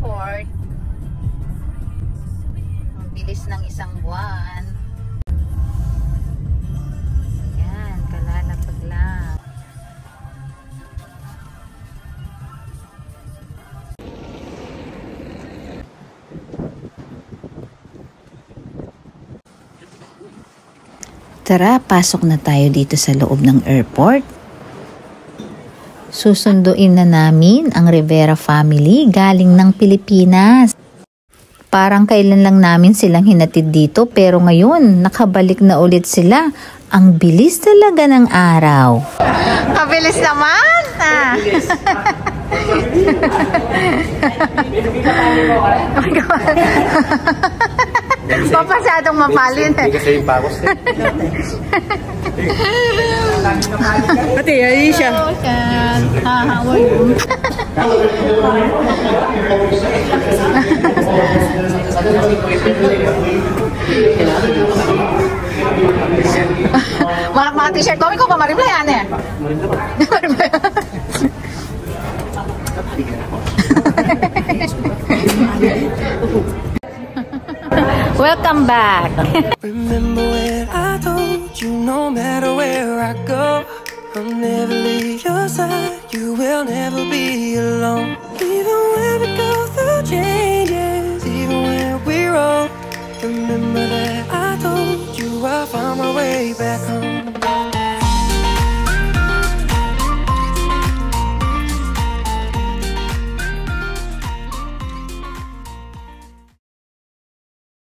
airport. Ang bilis ng isang buwan. Yan, kalalapag lang. Tara, pasok na tayo dito sa loob ng airport. Susunduin na namin ang Rivera family galing ng Pilipinas. Parang kailan lang namin silang hinatid dito pero ngayon nakabalik na ulit sila. Ang bilis talaga ng araw. Kabilis naman! Ah. Papasyadong mapalin eh. Kasi yung pagos eh. Ate, ayun siya. How are you? Mga t-shirt ko, ikaw pa marimla yan eh. Welcome back. Remember when I told you no matter where I go, I'll never leave your side. You will never be alone. Even when we go through changes, even when we're wrong, remember that